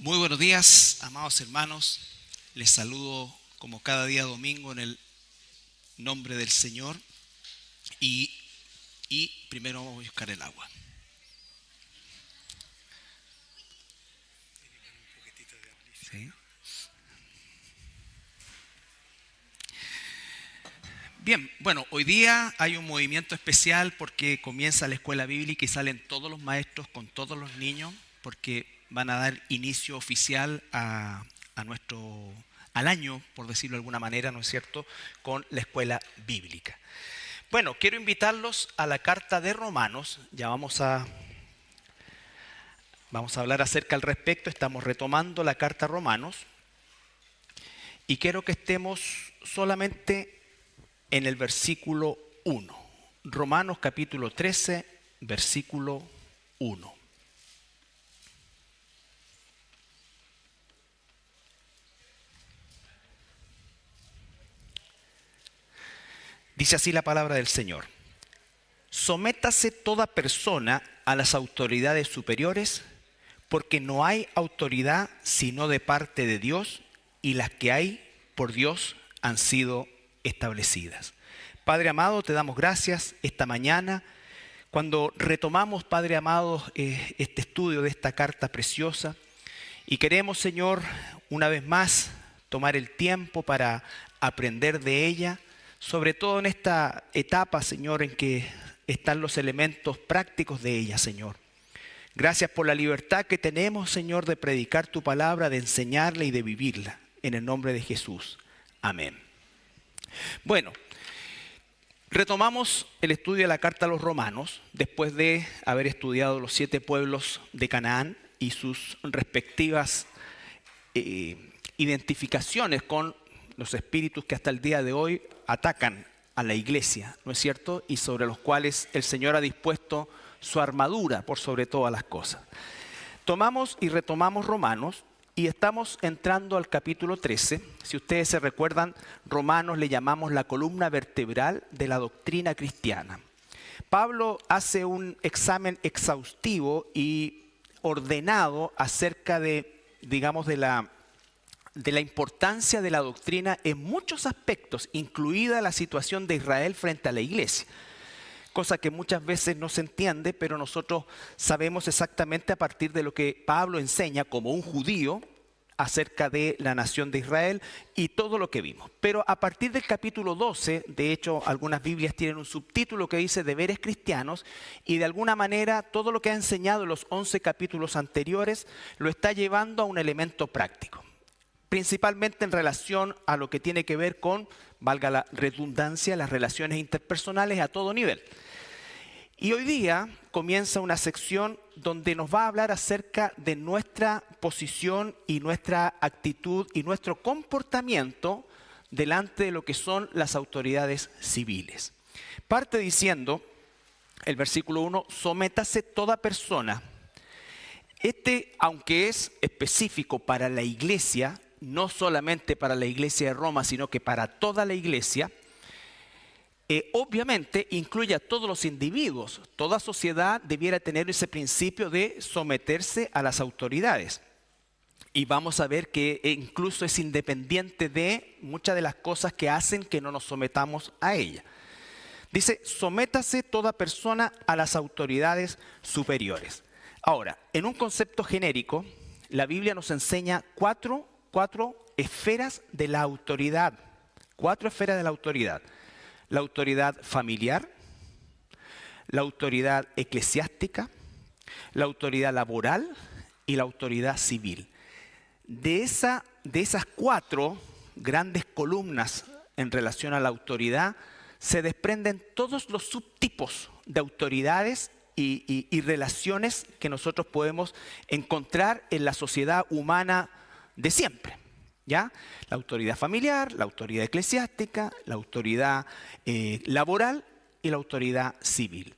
Muy buenos días, amados hermanos. Les saludo como cada día domingo en el nombre del Señor y, primero vamos a buscar el agua. ¿Sí? Bien, bueno, hoy día hay un movimiento especial porque comienza la escuela bíblica y salen todos los maestros con todos los niños porque van a dar inicio oficial al año, por decirlo de alguna manera, ¿no es cierto?, con la escuela bíblica. Bueno, quiero invitarlos a la carta de Romanos. Ya vamos a hablar acerca al respecto. Estamos retomando la carta a Romanos y quiero que estemos solamente en el versículo 1. Romanos capítulo 13, versículo 1. Dice así la palabra del Señor. Sométase toda persona a las autoridades superiores, porque no hay autoridad sino de parte de Dios, y las que hay por Dios han sido establecidas. Padre amado, te damos gracias esta mañana, cuando retomamos, Padre amado, este estudio de esta carta preciosa, y queremos, Señor, una vez más, tomar el tiempo para aprender de ella, sobre todo en esta etapa, Señor, en que están los elementos prácticos de ella, Señor. Gracias por la libertad que tenemos, Señor, de predicar tu palabra, de enseñarla y de vivirla. En el nombre de Jesús. Amén. Bueno, retomamos el estudio de la carta a los Romanos, después de haber estudiado los 7 pueblos de Canaán y sus respectivas identificaciones con los espíritus que hasta el día de hoy atacan a la iglesia, ¿no es cierto? Y sobre los cuales el Señor ha dispuesto su armadura por sobre todas las cosas. Tomamos y retomamos Romanos y estamos entrando al capítulo 13. Si ustedes se recuerdan, Romanos le llamamos la columna vertebral de la doctrina cristiana. Pablo hace un examen exhaustivo y ordenado acerca de, digamos, de la importancia de la doctrina en muchos aspectos, incluida la situación de Israel frente a la iglesia. Cosa que muchas veces no se entiende, pero nosotros sabemos exactamente a partir de lo que Pablo enseña como un judío acerca de la nación de Israel y todo lo que vimos. Pero a partir del capítulo 12, de hecho algunas Biblias tienen un subtítulo que dice deberes cristianos, y de alguna manera todo lo que ha enseñado en los 11 capítulos anteriores lo está llevando a un elemento práctico. Principalmente en relación a lo que tiene que ver con, valga la redundancia, las relaciones interpersonales a todo nivel. Y hoy día comienza una sección donde nos va a hablar acerca de nuestra posición y nuestra actitud y nuestro comportamiento delante de lo que son las autoridades civiles. Parte diciendo, el versículo 1, sométase toda persona. Aunque es específico para la iglesia, no solamente para la iglesia de Roma, sino que para toda la iglesia, obviamente incluye a todos los individuos. Toda sociedad debiera tener ese principio de someterse a las autoridades. Y vamos a ver que incluso es independiente de muchas de las cosas que hacen que no nos sometamos a ella. Dice, sométase toda persona a las autoridades superiores. Ahora, en un concepto genérico, la Biblia nos enseña cuatro esferas de la autoridad. 4 esferas de la autoridad. La autoridad familiar, la autoridad eclesiástica, la autoridad laboral y la autoridad civil. De esas 4 grandes columnas en relación a la autoridad se desprenden todos los subtipos de autoridades y relaciones que nosotros podemos encontrar en la sociedad humana de siempre, ¿ya? La autoridad familiar, la autoridad eclesiástica, la autoridad laboral y la autoridad civil.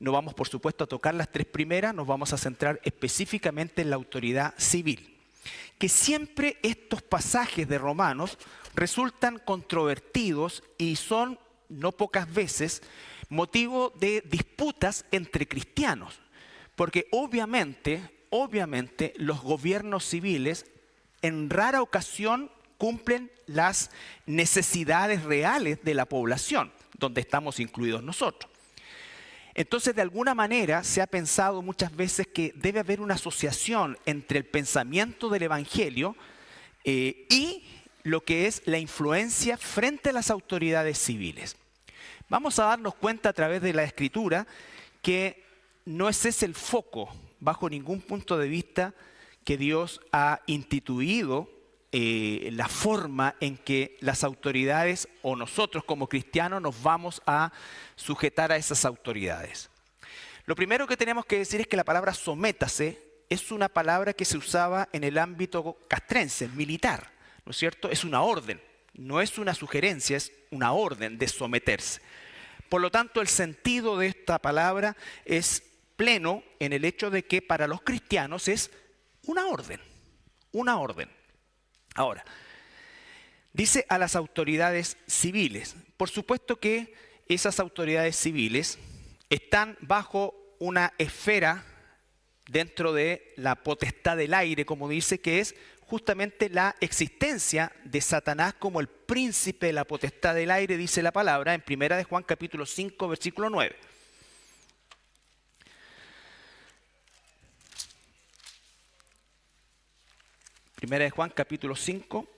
No vamos, por supuesto, a tocar las 3 primeras, nos vamos a centrar específicamente en la autoridad civil. Que siempre estos pasajes de Romanos resultan controvertidos y son, no pocas veces, motivo de disputas entre cristianos. Porque obviamente obviamente los gobiernos civiles en rara ocasión cumplen las necesidades reales de la población, donde estamos incluidos nosotros. Entonces, de alguna manera, se ha pensado muchas veces que debe haber una asociación entre el pensamiento del Evangelio y lo que es la influencia frente a las autoridades civiles. Vamos a darnos cuenta a través de la Escritura que no es ese el foco, bajo ningún punto de vista, que Dios ha instituido la forma en que las autoridades o nosotros como cristianos nos vamos a sujetar a esas autoridades. Lo primero que tenemos que decir es que la palabra sométase es una palabra que se usaba en el ámbito castrense, militar, ¿no es cierto? Es una orden, no es una sugerencia, es una orden de someterse. Por lo tanto, el sentido de esta palabra es pleno en el hecho de que para los cristianos es una orden, una orden. Ahora, dice a las autoridades civiles. Por supuesto que esas autoridades civiles están bajo una esfera dentro de la potestad del aire, como dice, que es justamente la existencia de Satanás como el príncipe de la potestad del aire, dice la palabra en 1 de Juan capítulo 5, versículo 9. Primera de Juan capítulo 5,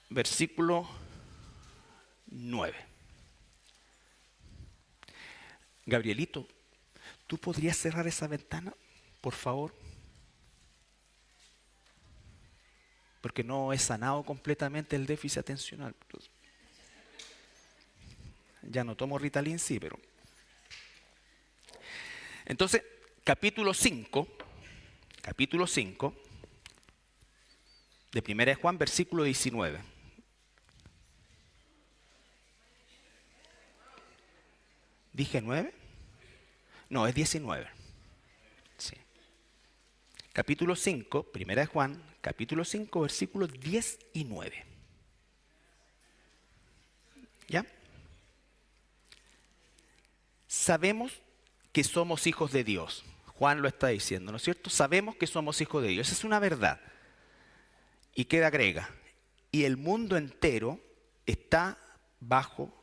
versículo 9. Gabrielito, ¿tú podrías cerrar esa ventana, por favor? Porque no he sanado completamente el déficit atencional. Ya no tomo Ritalin, sí, pero... Entonces, capítulo 5, de 1 de Juan, versículo 19. ¿Dije 9? No, es 19. Sí. Capítulo 5, 1 de Juan, capítulo 5, versículos 10 y 9. ¿Ya? Sabemos que somos hijos de Dios. Juan lo está diciendo, ¿no es cierto? Sabemos que somos hijos de Dios. Esa es una verdad. Y queda agrega, y el mundo entero está bajo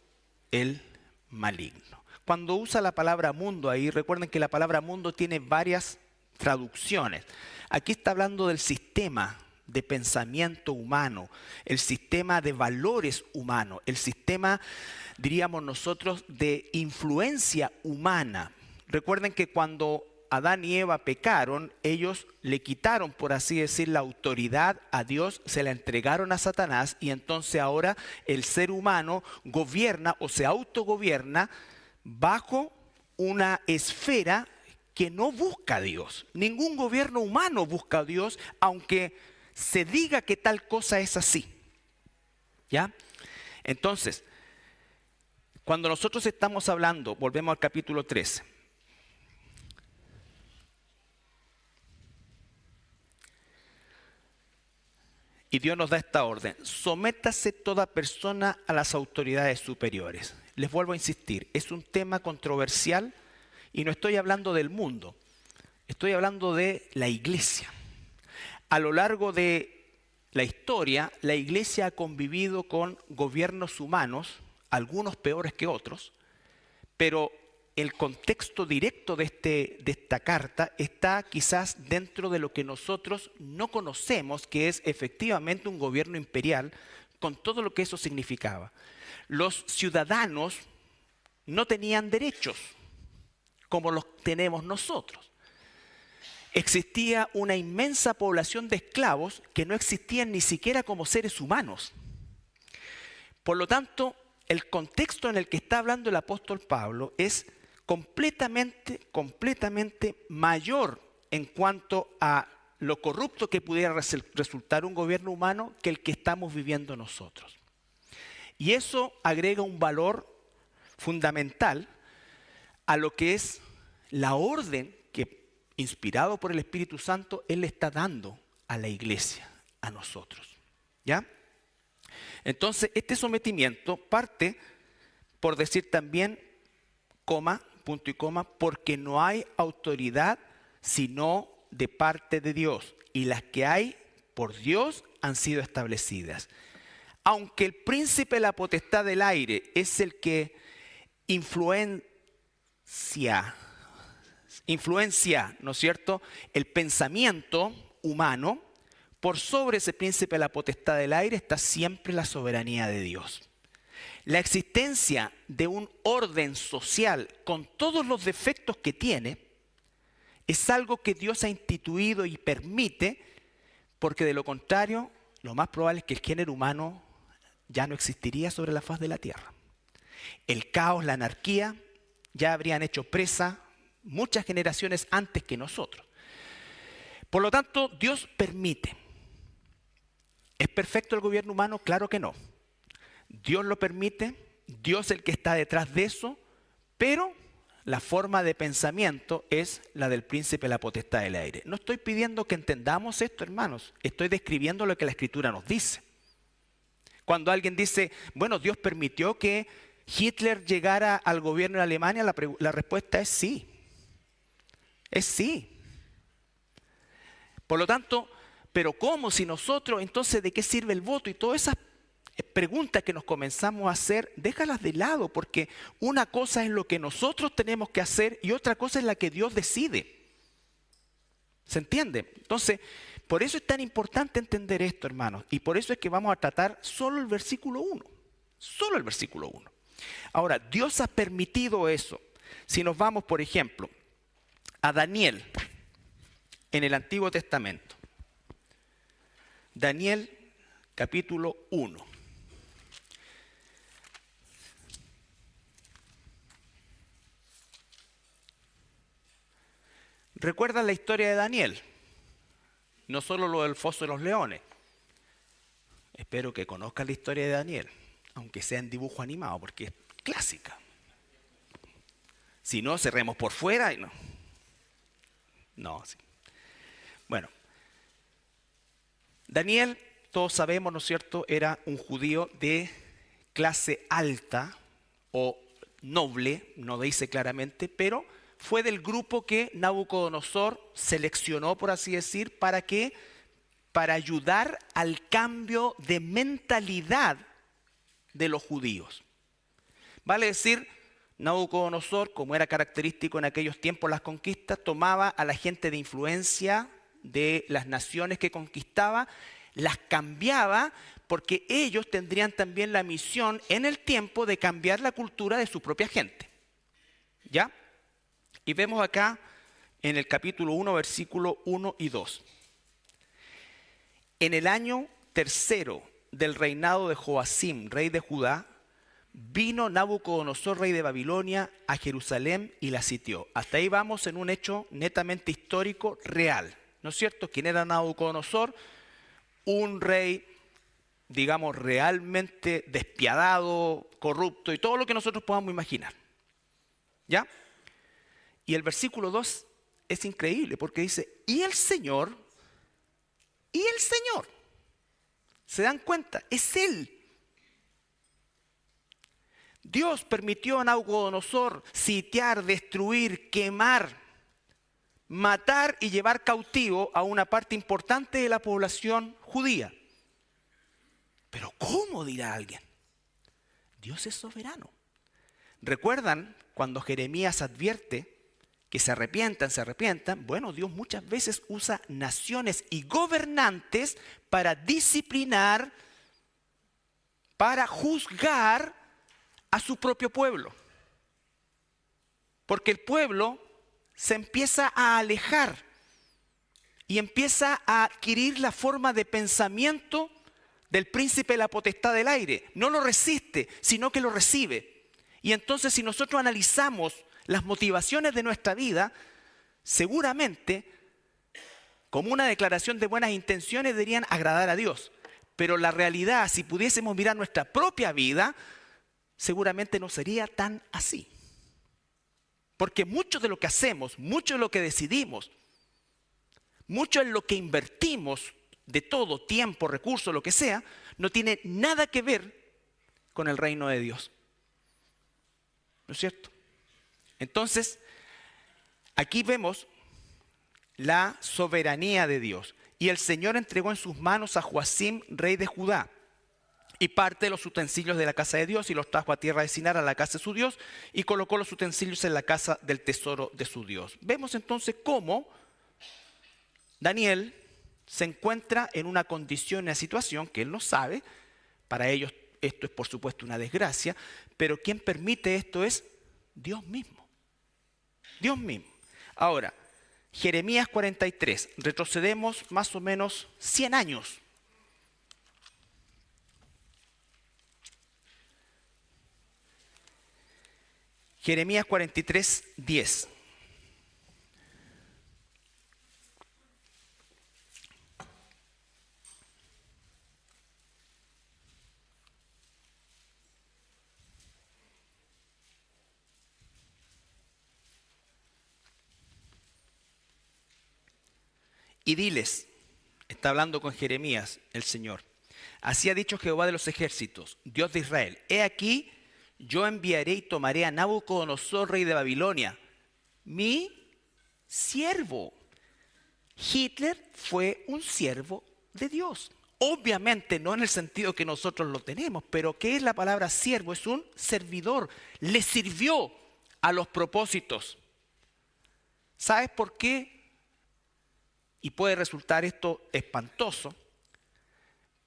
el maligno. Cuando usa la palabra mundo ahí, recuerden que la palabra mundo tiene varias traducciones. Aquí está hablando del sistema de pensamiento humano, el sistema de valores humanos, el sistema, diríamos nosotros, de influencia humana. Recuerden que cuando Adán y Eva pecaron, ellos le quitaron, por así decir, la autoridad a Dios, se la entregaron a Satanás y entonces ahora el ser humano gobierna o se autogobierna bajo una esfera que no busca a Dios. Ningún gobierno humano busca a Dios, aunque se diga que tal cosa es así. ¿Ya? Entonces, cuando nosotros estamos hablando, volvemos al capítulo 13, y Dios nos da esta orden: sométase toda persona a las autoridades superiores. Les vuelvo a insistir, es un tema controversial y no estoy hablando del mundo, estoy hablando de la iglesia. A lo largo de la historia, la iglesia ha convivido con gobiernos humanos, algunos peores que otros, pero el contexto directo de esta carta está quizás dentro de lo que nosotros no conocemos, que es efectivamente un gobierno imperial, con todo lo que eso significaba. Los ciudadanos no tenían derechos como los tenemos nosotros. Existía una inmensa población de esclavos que no existían ni siquiera como seres humanos. Por lo tanto, el contexto en el que está hablando el apóstol Pablo es completamente mayor en cuanto a lo corrupto que pudiera resultar un gobierno humano que el que estamos viviendo nosotros. Y eso agrega un valor fundamental a lo que es la orden que, inspirado por el Espíritu Santo, Él le está dando a la iglesia, a nosotros. ¿Ya? Entonces, este sometimiento parte por decir también, coma, punto y coma, porque no hay autoridad sino de parte de Dios, y las que hay por Dios han sido establecidas. Aunque el príncipe de la potestad del aire es el que influencia, ¿no es cierto?, el pensamiento humano, por sobre ese príncipe de la potestad del aire está siempre la soberanía de Dios. La existencia de un orden social con todos los defectos que tiene es algo que Dios ha instituido y permite, porque de lo contrario, lo más probable es que el género humano ya no existiría sobre la faz de la tierra. El caos, la anarquía, ya habrían hecho presa muchas generaciones antes que nosotros. Por lo tanto, Dios permite. ¿Es perfecto el gobierno humano? Claro que no. Dios lo permite, Dios es el que está detrás de eso, pero la forma de pensamiento es la del príncipe de la potestad del aire. No estoy pidiendo que entendamos esto, hermanos, estoy describiendo lo que la Escritura nos dice. Cuando alguien dice, bueno, Dios permitió que Hitler llegara al gobierno de Alemania, la respuesta es sí. Es sí. Por lo tanto, pero ¿cómo? Si nosotros, entonces, ¿de qué sirve el voto? Y todas esas preguntas que nos comenzamos a hacer, déjalas de lado, porque una cosa es lo que nosotros tenemos que hacer y otra cosa es la que Dios decide. ¿Se entiende? Entonces, por eso es tan importante entender esto, hermanos, y por eso es que vamos a tratar solo el versículo 1. Solo el versículo 1. Ahora, Dios ha permitido eso. Si nos vamos, por ejemplo, a Daniel en el Antiguo Testamento. Daniel capítulo 1. ¿Recuerdan la historia de Daniel? No solo lo del foso de los leones. Espero que conozcan la historia de Daniel, aunque sea en dibujo animado, porque es clásica. Si no, cerremos por fuera y no. No, sí. Bueno, Daniel, todos sabemos, ¿no es cierto?, era un judío de clase alta o noble, no dice claramente, pero fue del grupo que Nabucodonosor seleccionó, por así decir, ¿para qué? Para ayudar al cambio de mentalidad de los judíos. Vale decir, Nabucodonosor, como era característico en aquellos tiempos las conquistas, tomaba a la gente de influencia de las naciones que conquistaba, las cambiaba porque ellos tendrían también la misión en el tiempo de cambiar la cultura de su propia gente. ¿Ya? Y vemos acá en el capítulo 1, versículo 1 y 2. En el año tercero del reinado de Joacim, rey de Judá, vino Nabucodonosor, rey de Babilonia, a Jerusalén y la sitió. Hasta ahí vamos en un hecho netamente histórico, real. ¿No es cierto? ¿Quién era Nabucodonosor? Un rey, digamos, realmente despiadado, corrupto y todo lo que nosotros podamos imaginar. ¿Ya? Y el versículo 2 es increíble porque dice, y el Señor, ¿se dan cuenta? Es Él. Dios permitió a Nabucodonosor sitiar, destruir, quemar, matar y llevar cautivo a una parte importante de la población judía. Pero ¿cómo? Dirá alguien. Dios es soberano. ¿Recuerdan cuando Jeremías advierte que se arrepientan? Bueno, Dios muchas veces usa naciones y gobernantes para disciplinar, para juzgar a su propio pueblo. Porque el pueblo se empieza a alejar y empieza a adquirir la forma de pensamiento del príncipe de la potestad del aire. No lo resiste, sino que lo recibe. Y entonces si nosotros analizamos las motivaciones de nuestra vida, seguramente, como una declaración de buenas intenciones, deberían agradar a Dios. Pero la realidad, si pudiésemos mirar nuestra propia vida, seguramente no sería tan así. Porque mucho de lo que hacemos, mucho de lo que decidimos, mucho en lo que invertimos, de todo, tiempo, recursos, lo que sea, no tiene nada que ver con el reino de Dios. ¿No es cierto? Entonces, aquí vemos la soberanía de Dios. Y el Señor entregó en sus manos a Joacim, rey de Judá, y parte de los utensilios de la casa de Dios, y los trajo a tierra de Sinar, a la casa de su Dios, y colocó los utensilios en la casa del tesoro de su Dios. Vemos entonces cómo Daniel se encuentra en una condición, en una situación que él no sabe. Para ellos esto es por supuesto una desgracia, pero quien permite esto es Dios mismo. Dios mismo. Ahora, Jeremías 43, retrocedemos más o menos 100 años. Jeremías 43, 10. Y diles, está hablando con Jeremías el Señor, así ha dicho Jehová de los ejércitos, Dios de Israel, he aquí, yo enviaré y tomaré a Nabucodonosor, rey de Babilonia, mi siervo. Hitler fue un siervo de Dios. Obviamente no en el sentido que nosotros lo tenemos, pero ¿qué es la palabra siervo? Es un servidor. Le sirvió a los propósitos. ¿Sabes por qué? Y puede resultar esto espantoso,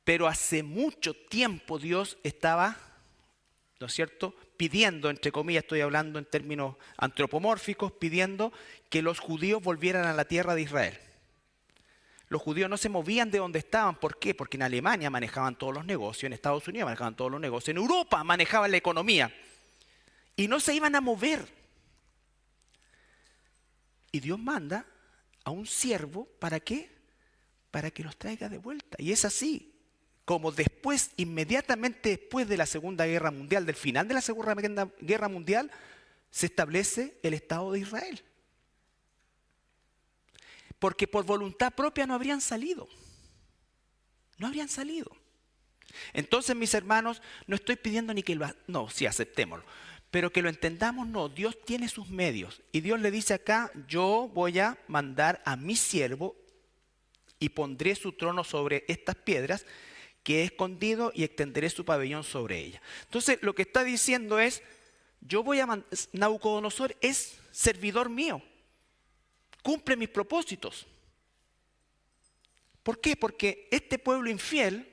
pero hace mucho tiempo Dios estaba, ¿no es cierto?, pidiendo, entre comillas, estoy hablando en términos antropomórficos, pidiendo que los judíos volvieran a la tierra de Israel. Los judíos no se movían de donde estaban. ¿Por qué? Porque en Alemania manejaban todos los negocios, en Estados Unidos manejaban todos los negocios, en Europa manejaban la economía. Y no se iban a mover. Y Dios manda a un siervo, ¿para qué? Para que los traiga de vuelta. Y es así, como después, inmediatamente después de la Segunda Guerra Mundial, del final de la Segunda Guerra Mundial, se establece el Estado de Israel. Porque por voluntad propia no habrían salido. No habrían salido. Entonces, mis hermanos, no estoy pidiendo ni que lo... No, sí, aceptémoslo. Pero que lo entendamos, no. Dios tiene sus medios. Y Dios le dice acá, yo voy a mandar a mi siervo y pondré su trono sobre estas piedras que he escondido y extenderé su pabellón sobre ella. Entonces, lo que está diciendo es, yo voy a Nabucodonosor es servidor mío. Cumple mis propósitos. ¿Por qué? Porque este pueblo infiel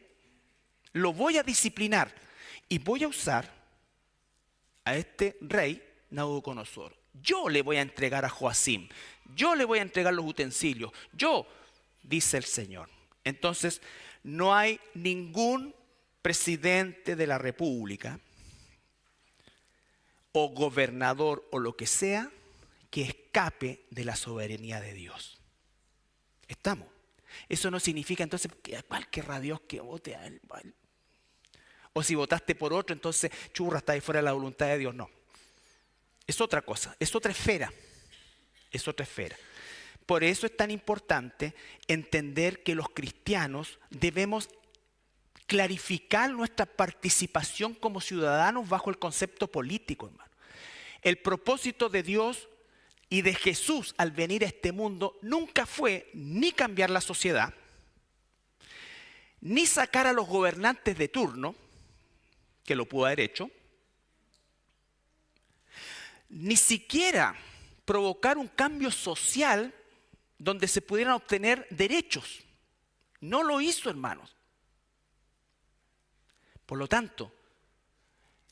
lo voy a disciplinar y voy a usar a este rey Nabucodonosor. Yo le voy a entregar a Joacim. Yo le voy a entregar los utensilios. Yo, dice el Señor. Entonces, no hay ningún presidente de la República o gobernador o lo que sea que escape de la soberanía de Dios. ¿Estamos? Eso no significa entonces que ¿cuál querrá Dios que vote a él? O si votaste por otro, entonces churra, está ahí fuera de la voluntad de Dios. No. Es otra cosa, es otra esfera. Es otra esfera. Por eso es tan importante entender que los cristianos debemos clarificar nuestra participación como ciudadanos bajo el concepto político, hermano. El propósito de Dios y de Jesús al venir a este mundo nunca fue ni cambiar la sociedad, ni sacar a los gobernantes de turno, que lo pudo haber hecho, ni siquiera provocar un cambio social donde se pudieran obtener derechos. No lo hizo, hermanos. Por lo tanto,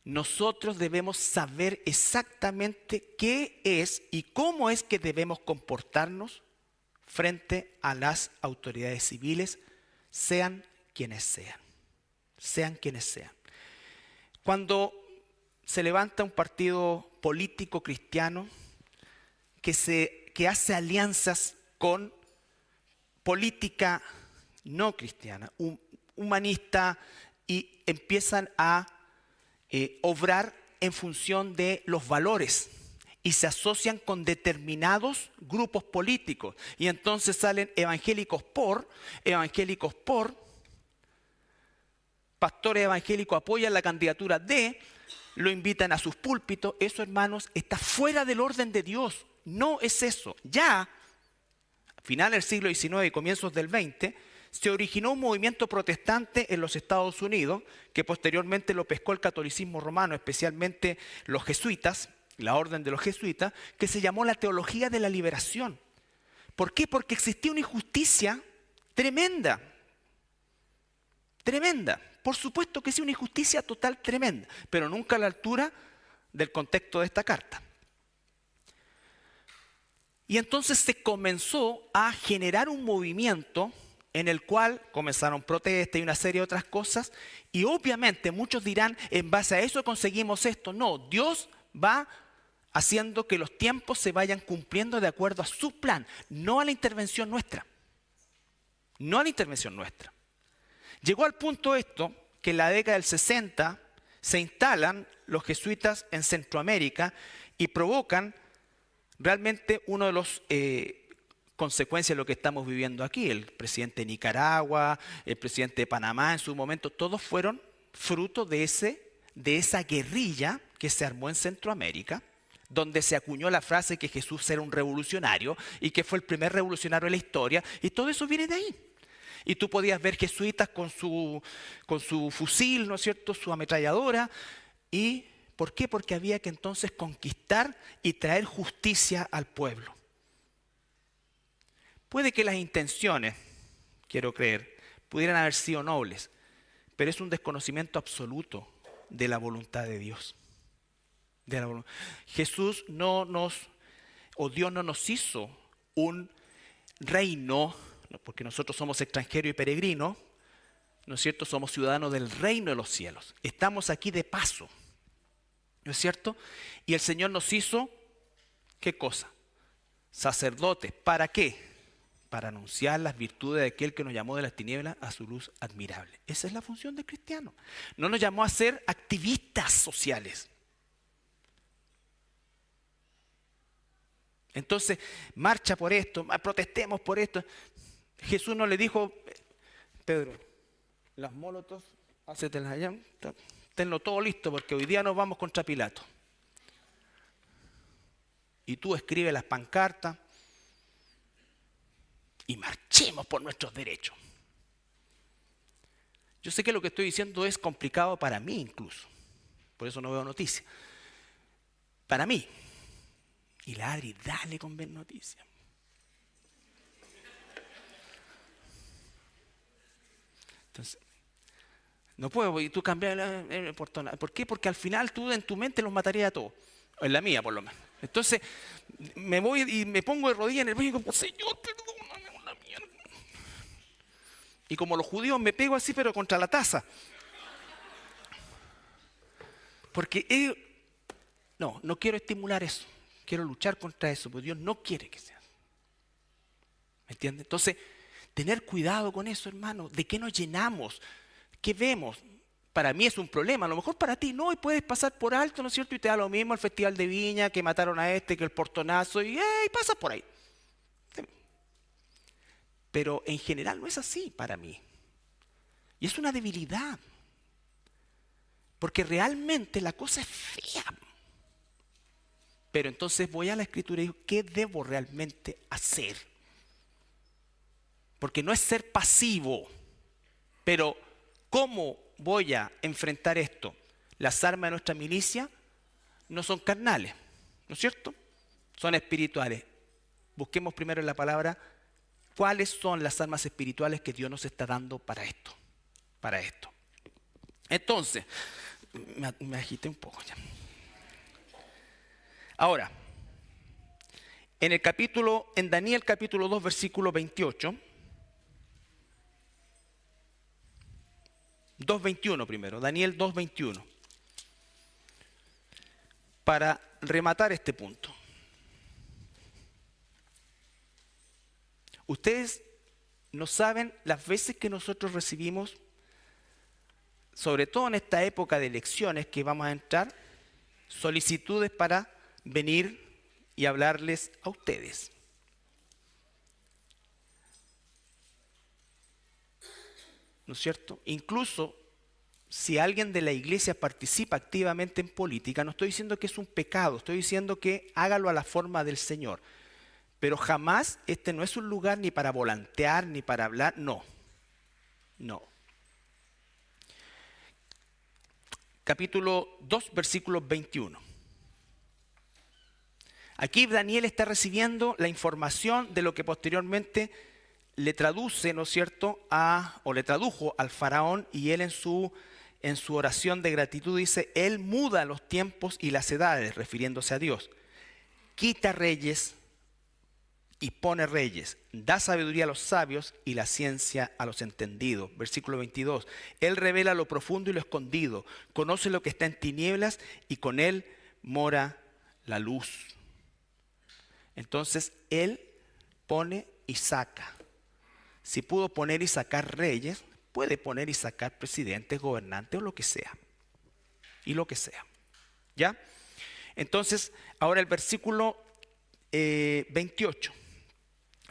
nosotros debemos saber exactamente qué es y cómo es que debemos comportarnos frente a las autoridades civiles, sean quienes sean. Sean quienes sean. Cuando se levanta un partido político cristiano que hace alianzas con política no cristiana, humanista, y empiezan a obrar en función de los valores y se asocian con determinados grupos políticos. Y entonces salen evangélicos por, pastores evangélicos apoyan la candidatura de, lo invitan a sus púlpitos. Eso, hermanos, está fuera del orden de Dios. No es eso. Ya, final del siglo XIX y comienzos del XX, se originó un movimiento protestante en los Estados Unidos, que posteriormente lo pescó el catolicismo romano, especialmente los jesuitas, la orden de los jesuitas, que se llamó la teología de la liberación. ¿Por qué? Porque existía una injusticia tremenda. Tremenda. Por supuesto que sí, una injusticia total tremenda, pero nunca a la altura del contexto de esta carta. Y entonces se comenzó a generar un movimiento en el cual comenzaron protestas y una serie de otras cosas, y obviamente muchos dirán, en base a eso conseguimos esto. No, Dios va haciendo que los tiempos se vayan cumpliendo de acuerdo a su plan, no a la intervención nuestra. No a la intervención nuestra. Llegó al punto esto, que en la década del 60 se instalan los jesuitas en Centroamérica y provocan realmente uno de los consecuencias de lo que estamos viviendo aquí. El presidente de Nicaragua, el presidente de Panamá en su momento, todos fueron fruto de esa guerrilla que se armó en Centroamérica, donde se acuñó la frase que Jesús era un revolucionario y que fue el primer revolucionario de la historia, y todo eso viene de ahí. Y tú podías ver jesuitas con su fusil, ¿no es cierto?, su ametralladora. ¿Y por qué? Porque había que entonces conquistar y traer justicia al pueblo. Puede que las intenciones, quiero creer, pudieran haber sido nobles, pero es un desconocimiento absoluto de la voluntad de Dios. Jesús Dios no nos hizo un reino, porque nosotros somos extranjeros y peregrinos, ¿no es cierto? Somos ciudadanos del reino de los cielos. Estamos aquí de paso, ¿no es cierto? Y el Señor nos hizo, ¿qué cosa? Sacerdotes. ¿Para qué? Para anunciar las virtudes de aquel que nos llamó de las tinieblas a su luz admirable. Esa es la función del cristiano. No nos llamó a ser activistas sociales. Entonces, marcha por esto, protestemos por esto. Jesús no le dijo, Pedro, las molotov, hácetelas allá, tenlo todo listo porque hoy día nos vamos contra Pilato. Y tú escribe las pancartas y marchemos por nuestros derechos. Yo sé que lo que estoy diciendo es complicado para mí incluso, por eso no veo noticias. Para mí. Y la Adri, dale con ver noticias. Entonces, no puedo, y tú cambiar el portón. ¿Por qué? Porque al final tú en tu mente los matarías a todos. En la mía, por lo menos. Entonces, me voy y me pongo de rodillas en el baño y digo, Señor, perdóname, una mierda. Y como los judíos me pego así, pero contra la taza. Porque no quiero estimular eso. Quiero luchar contra eso, porque Dios no quiere que sea. ¿Me entiendes? Entonces, tener cuidado con eso, hermano. ¿De qué nos llenamos? ¿Qué vemos? Para mí es un problema. A lo mejor para ti no, y puedes pasar por alto, ¿no es cierto? Y te da lo mismo el Festival de Viña, que mataron a este, que el portonazo, y pasas por ahí. Pero en general no es así para mí. Y es una debilidad. Porque realmente la cosa es fea. Pero entonces voy a la Escritura y digo, ¿qué debo realmente hacer? Porque no es ser pasivo, pero ¿cómo voy a enfrentar esto? Las armas de nuestra milicia no son carnales, ¿no es cierto? Son espirituales. Busquemos primero en la palabra cuáles son las armas espirituales que Dios nos está dando para esto. Para esto. Entonces, me agité un poco ya. Ahora, en Daniel capítulo 2, versículo 28, 2:21 primero, Daniel 2:21, para rematar este punto. Ustedes no saben las veces que nosotros recibimos, sobre todo en esta época de elecciones que vamos a entrar, solicitudes para venir y hablarles a ustedes. ¿No es cierto? Incluso si alguien de la iglesia participa activamente en política, no estoy diciendo que es un pecado, estoy diciendo que hágalo a la forma del Señor. Pero jamás este no es un lugar ni para volantear, ni para hablar, no. No. Capítulo 2, versículo 21. Aquí Daniel está recibiendo la información de lo que posteriormente le traduce, ¿no es cierto?, o le tradujo al faraón, y él en su oración de gratitud dice, Él muda los tiempos y las edades, refiriéndose a Dios. Quita reyes y pone reyes, da sabiduría a los sabios y la ciencia a los entendidos. Versículo 22, Él revela lo profundo y lo escondido, conoce lo que está en tinieblas y con Él mora la luz. Entonces, Él pone y saca. Si pudo poner y sacar reyes, puede poner y sacar presidentes, gobernantes o lo que sea. Y lo que sea. ¿Ya? Entonces, ahora el versículo 28,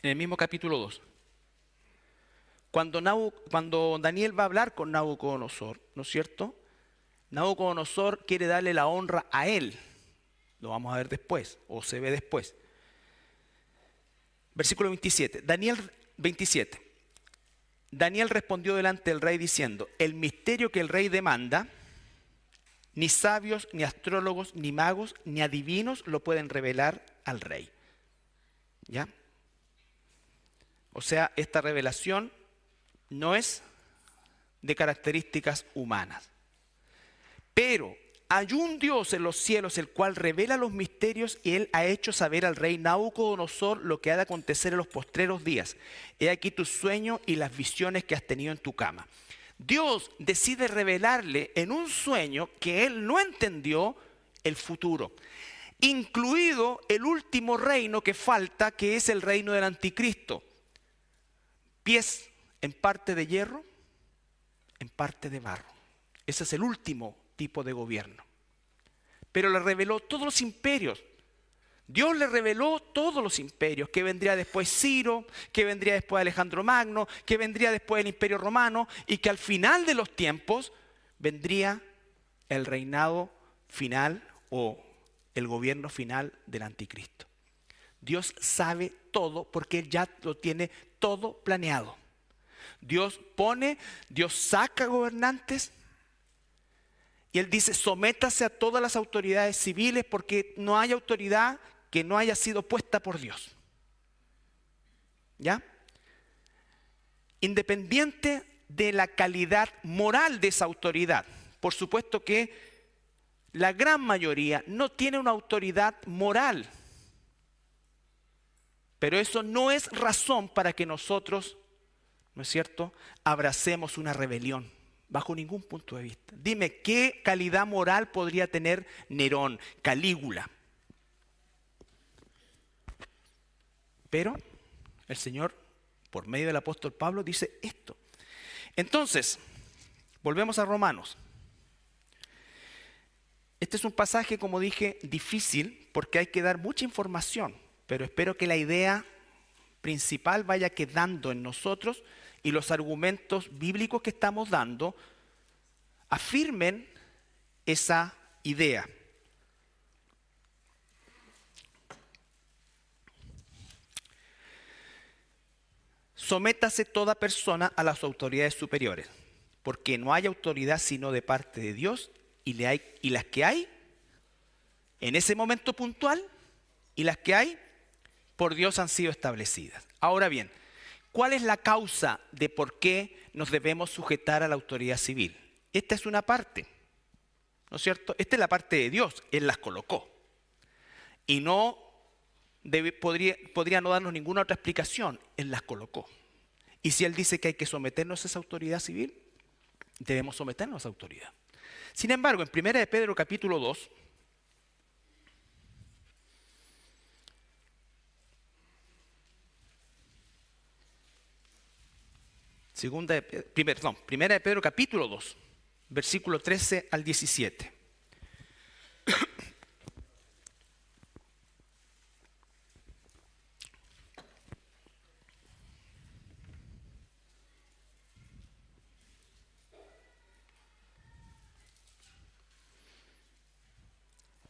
en el mismo capítulo 2. Cuando Daniel va a hablar con Nabucodonosor, ¿no es cierto? Nabucodonosor quiere darle la honra a él. Lo vamos a ver después, o se ve después. Versículo 27. Daniel 27. Daniel respondió delante del rey diciendo, el misterio que el rey demanda, ni sabios, ni astrólogos, ni magos, ni adivinos lo pueden revelar al rey. ¿Ya? O sea, esta revelación no es de características humanas. Pero hay un Dios en los cielos, el cual revela los misterios, y Él ha hecho saber al rey Nabucodonosor lo que ha de acontecer en los postreros días. He aquí tu sueño y las visiones que has tenido en tu cama. Dios decide revelarle en un sueño que él no entendió el futuro, incluido el último reino que falta, que es el reino del anticristo. Pies en parte de hierro, en parte de barro. Ese es el último tipo de gobierno. Pero le reveló todos los imperios. Dios le reveló todos los imperios, que vendría después Ciro, que vendría después Alejandro Magno, que vendría después el Imperio Romano, y que al final de los tiempos vendría el reinado final o el gobierno final del anticristo. Dios sabe todo porque Él ya lo tiene todo planeado. Dios saca gobernantes, y Él dice, sométase a todas las autoridades civiles, porque no hay autoridad que no haya sido puesta por Dios. ¿Ya? Independiente de la calidad moral de esa autoridad. Por supuesto que la gran mayoría no tiene una autoridad moral. Pero eso no es razón para que nosotros, ¿no es cierto?, abracemos una rebelión. Bajo ningún punto de vista. Dime, ¿qué calidad moral podría tener Nerón, Calígula? Pero el Señor, por medio del apóstol Pablo, dice esto. Entonces, volvemos a Romanos. Este es un pasaje, como dije, difícil, porque hay que dar mucha información, pero espero que la idea principal vaya quedando en nosotros, y los argumentos bíblicos que estamos dando afirmen esa idea. Sométase toda persona a las autoridades superiores, porque no hay autoridad sino de parte de Dios, y las que hay en ese momento puntual, y las que hay por Dios han sido establecidas. Ahora bien, ¿cuál es la causa de por qué nos debemos sujetar a la autoridad civil? Esta es una parte, ¿no es cierto? Esta es la parte de Dios, Él las colocó. Y podría no darnos ninguna otra explicación, Él las colocó. Y si Él dice que hay que someternos a esa autoridad civil, debemos someternos a esa autoridad. Sin embargo, en 1 de Pedro capítulo 2, Primera de Pedro capítulo 2, versículo 13 al 17.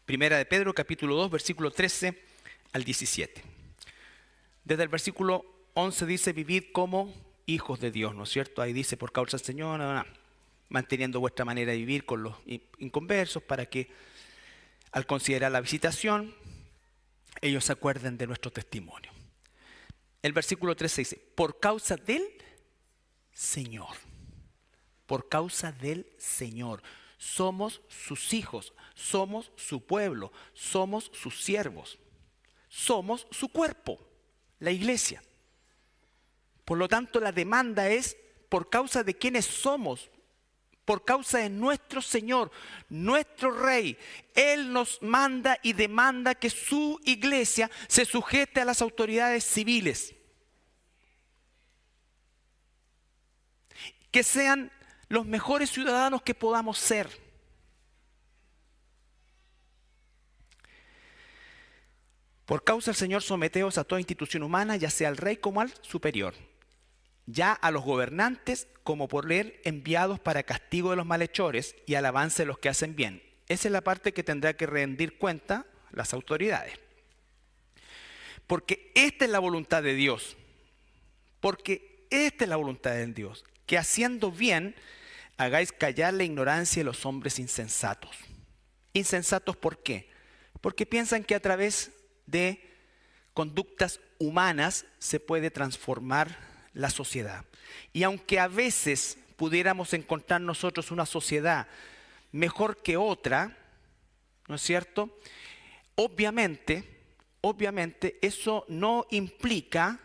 Primera de Pedro capítulo 2, versículo 13 al 17. Desde el versículo 11 dice, vivid como hijos de Dios, ¿no es cierto? Ahí dice, por causa del Señor, manteniendo vuestra manera de vivir con los inconversos, para que al considerar la visitación, ellos se acuerden de nuestro testimonio. El versículo 13 dice, por causa del Señor. Por causa del Señor. Somos sus hijos, somos su pueblo, somos sus siervos, somos su cuerpo, la iglesia. Por lo tanto, la demanda es por causa de quienes somos, por causa de nuestro Señor, nuestro Rey. Él nos manda y demanda que su iglesia se sujete a las autoridades civiles. Que sean los mejores ciudadanos que podamos ser. Por causa del Señor, someteos a toda institución humana, ya sea al rey como al superior, ya a los gobernantes como por él enviados para castigo de los malhechores y al avance de los que hacen bien. Esa es la parte que tendrá que rendir cuenta las autoridades. Porque esta es la voluntad de Dios. Porque esta es la voluntad de Dios. Que haciendo bien, hagáis callar la ignorancia de los hombres insensatos. ¿Insensatos por qué? Porque piensan que a través de conductas humanas se puede transformar la sociedad. Y aunque a veces pudiéramos encontrar nosotros una sociedad mejor que otra, ¿no es cierto? Obviamente eso no implica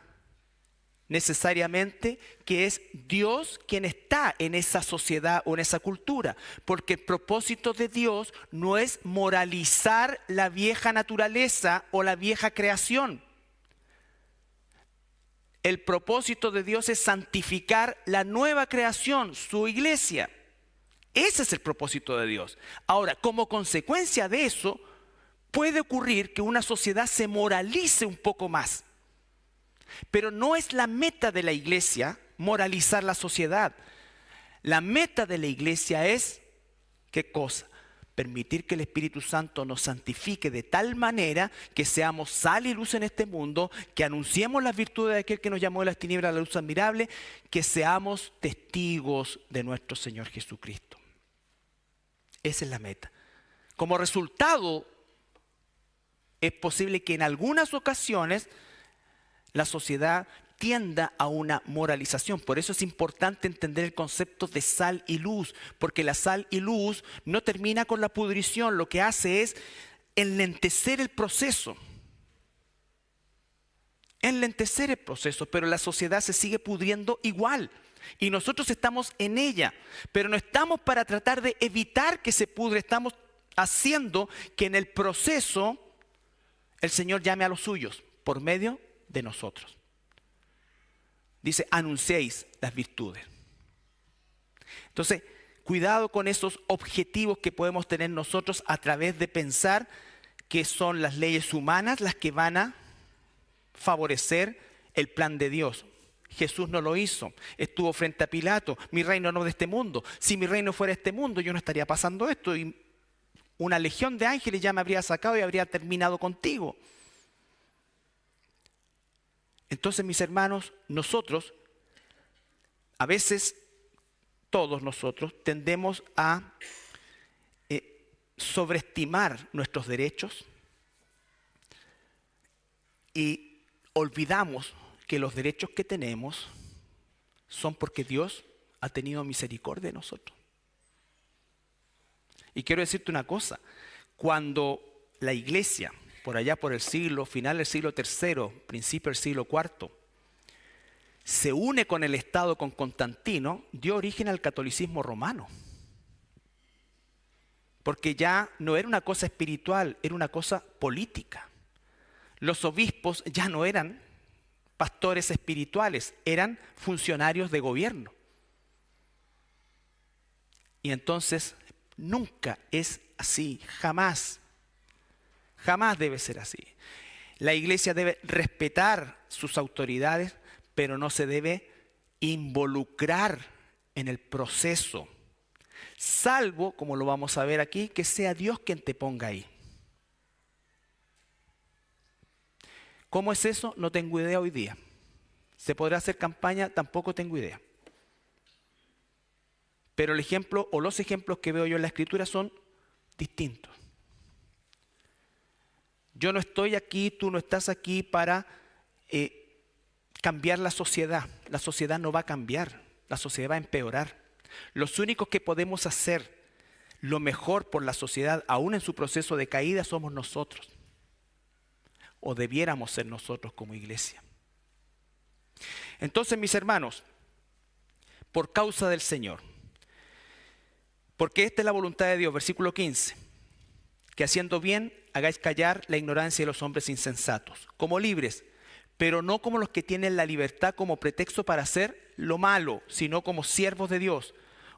necesariamente que es Dios quien está en esa sociedad o en esa cultura, porque el propósito de Dios no es moralizar la vieja naturaleza o la vieja creación. El propósito de Dios es santificar la nueva creación, su iglesia. Ese es el propósito de Dios. Ahora, como consecuencia de eso, puede ocurrir que una sociedad se moralice un poco más. Pero no es la meta de la iglesia moralizar la sociedad. La meta de la iglesia es, ¿qué cosa? Permitir que el Espíritu Santo nos santifique de tal manera que seamos sal y luz en este mundo, que anunciemos las virtudes de aquel que nos llamó de las tinieblas a la luz admirable, que seamos testigos de nuestro Señor Jesucristo. Esa es la meta. Como resultado, es posible que en algunas ocasiones la sociedad tienda a una moralización. Por eso es importante entender el concepto de sal y luz, porque la sal y luz no termina con la pudrición, lo que hace es enlentecer el proceso. Enlentecer el proceso, pero la sociedad se sigue pudriendo igual. Y nosotros estamos en ella, pero no estamos para tratar de evitar que se pudre, estamos haciendo que en el proceso el Señor llame a los suyos por medio de nosotros. Dice, anunciéis las virtudes. Entonces, cuidado con esos objetivos que podemos tener nosotros a través de pensar que son las leyes humanas las que van a favorecer el plan de Dios. Jesús no lo hizo, estuvo frente a Pilato, mi reino no es de este mundo. Si mi reino fuera de este mundo, yo no estaría pasando esto y una legión de ángeles ya me habría sacado y habría terminado contigo. Entonces, mis hermanos, nosotros, a veces, todos nosotros, tendemos a sobreestimar nuestros derechos y olvidamos que los derechos que tenemos son porque Dios ha tenido misericordia de nosotros. Y quiero decirte una cosa, cuando la iglesia, por allá por el final del siglo III, principio del siglo IV, se une con el Estado, con Constantino, dio origen al catolicismo romano. Porque ya no era una cosa espiritual, era una cosa política. Los obispos ya no eran pastores espirituales, eran funcionarios de gobierno. Y entonces nunca es así, jamás. Jamás debe ser así. La iglesia debe respetar sus autoridades, pero no se debe involucrar en el proceso, salvo, como lo vamos a ver aquí, que sea Dios quien te ponga ahí. ¿Cómo es eso? No tengo idea hoy día. ¿Se podrá hacer campaña? Tampoco tengo idea. Pero el ejemplo o los ejemplos que veo yo en la Escritura son distintos. Yo no estoy aquí, tú no estás aquí para cambiar la sociedad. La sociedad no va a cambiar, la sociedad va a empeorar. Los únicos que podemos hacer lo mejor por la sociedad, aún en su proceso de caída, somos nosotros. O debiéramos ser nosotros como iglesia. Entonces, mis hermanos, por causa del Señor, porque esta es la voluntad de Dios, versículo 15, que haciendo bien hagáis callar la ignorancia de los hombres insensatos, como libres, pero no como los que tienen la libertad como pretexto para hacer lo malo, sino como siervos de Dios.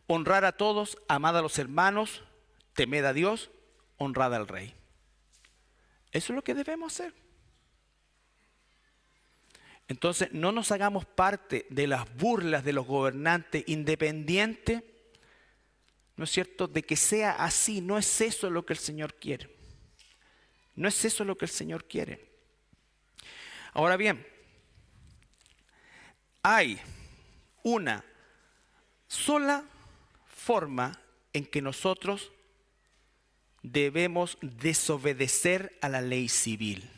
Honrar a todos, amad a los hermanos, temed a Dios, honrad al Rey. Eso es lo que debemos hacer. Entonces, no nos hagamos parte de las burlas de los gobernantes independientes, ¿no es cierto?, de que sea así. No es eso lo que el Señor quiere. No es eso lo que el Señor quiere. Ahora bien, hay una sola forma en que nosotros debemos desobedecer a la ley civil.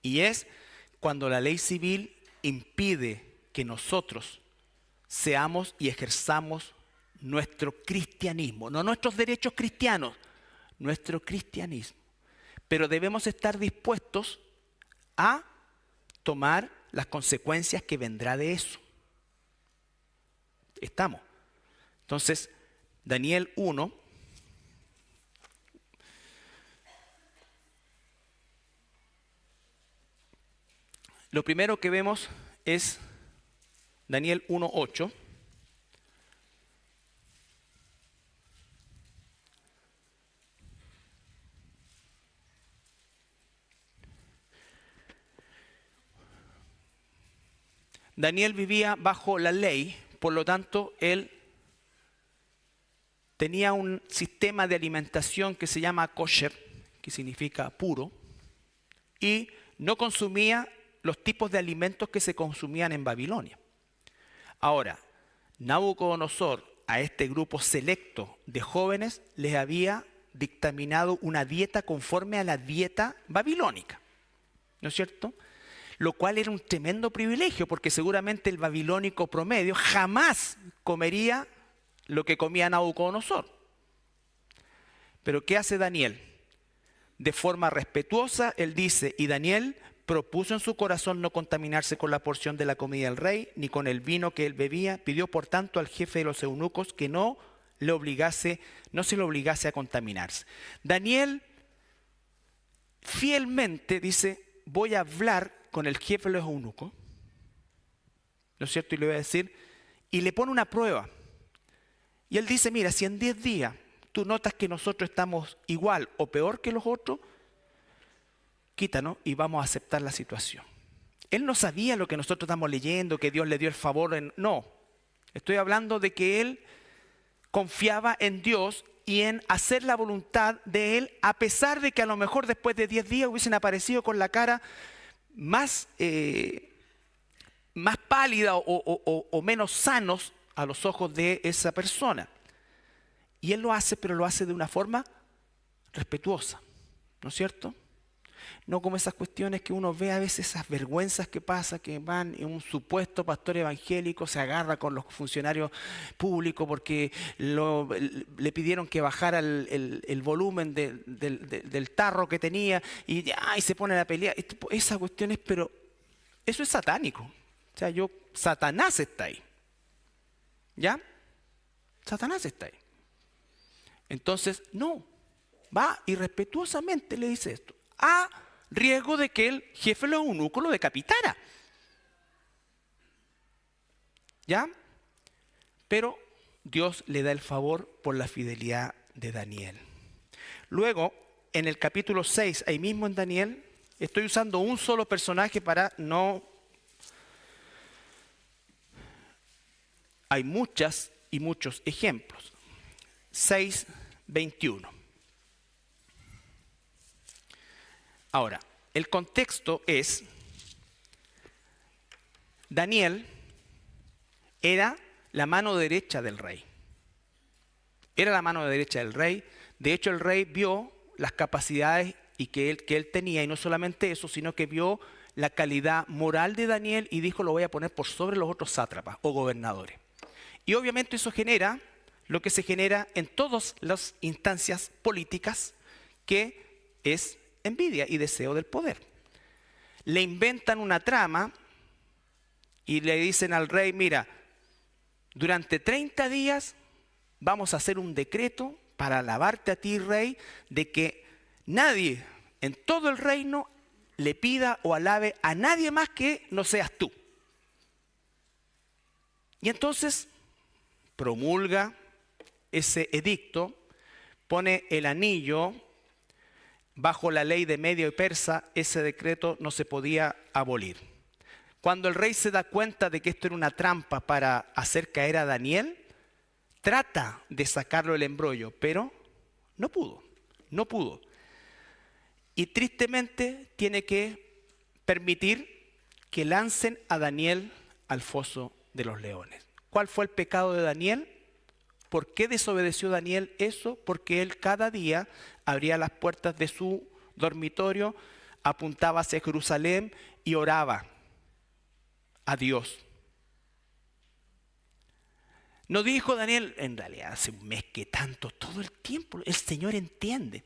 Y es cuando la ley civil impide que nosotros seamos y ejerzamos nuestro cristianismo, no nuestros derechos cristianos, nuestro cristianismo. Pero debemos estar dispuestos a tomar las consecuencias que vendrá de eso. Estamos. Entonces, Daniel 1, lo primero que vemos es Daniel 1:8. Daniel vivía bajo la ley, por lo tanto, él tenía un sistema de alimentación que se llama kosher, que significa puro, y no consumía los tipos de alimentos que se consumían en Babilonia. Ahora, Nabucodonosor a este grupo selecto de jóvenes les había dictaminado una dieta conforme a la dieta babilónica, ¿no es cierto? Lo cual era un tremendo privilegio, porque seguramente el babilónico promedio jamás comería lo que comía Nabucodonosor. Pero ¿qué hace Daniel? De forma respetuosa, él dice, y Daniel propuso en su corazón no contaminarse con la porción de la comida del rey, ni con el vino que él bebía. Pidió por tanto al jefe de los eunucos que no se le obligase a contaminarse. Daniel fielmente dice, voy a hablar con el jefe de los eunucos, ¿no es cierto? Y le voy a decir, y le pone una prueba. Y él dice, mira, si en 10 días tú notas que nosotros estamos igual o peor que los otros, quítanos y vamos a aceptar la situación. Él no sabía lo que nosotros estamos leyendo, que Dios le dio el favor. No, estoy hablando de que él confiaba en Dios y en hacer la voluntad de él, a pesar de que a lo mejor después de 10 días hubiesen aparecido con la cara más pálida o menos sanos a los ojos de esa persona. Y él lo hace, pero lo hace de una forma respetuosa, ¿no es cierto? No como esas cuestiones que uno ve a veces, esas vergüenzas que pasa, que van en un supuesto pastor evangélico, se agarra con los funcionarios públicos porque le pidieron que bajara el volumen del tarro que tenía y se ponen a pelear. Esas cuestiones, pero eso es satánico. O sea, Satanás está ahí. ¿Ya? Satanás está ahí. Entonces, no, va y respetuosamente le dice esto, a riesgo de que el jefe de los eunucos lo decapitara. ¿Ya? Pero Dios le da el favor por la fidelidad de Daniel. Luego, en el capítulo 6, ahí mismo en Daniel, estoy usando un solo personaje para no... Hay muchas y muchos ejemplos. 6:21. Ahora, el contexto es Daniel era la mano derecha del rey. Era la mano derecha del rey. De hecho, el rey vio las capacidades que él tenía, y no solamente eso, sino que vio la calidad moral de Daniel y dijo: lo voy a poner por sobre los otros sátrapas o gobernadores. Y obviamente eso genera lo que se genera en todas las instancias políticas, que es envidia y deseo del poder. Le inventan una trama y le dicen al rey: mira, durante 30 días vamos a hacer un decreto para alabarte a ti, rey, de que nadie en todo el reino le pida o alabe a nadie más que no seas tú. Y entonces promulga ese edicto, pone el anillo. Bajo la ley de Medio y Persa, ese decreto no se podía abolir. Cuando el rey se da cuenta de que esto era una trampa para hacer caer a Daniel, trata de sacarlo del embrollo, pero no pudo. Y tristemente tiene que permitir que lancen a Daniel al foso de los leones. ¿Cuál fue el pecado de Daniel? ¿Por qué desobedeció Daniel eso? Porque él cada día abría las puertas de su dormitorio, apuntaba hacia Jerusalén y oraba a Dios. No dijo Daniel: en realidad hace un mes que tanto, todo el tiempo, el Señor entiende.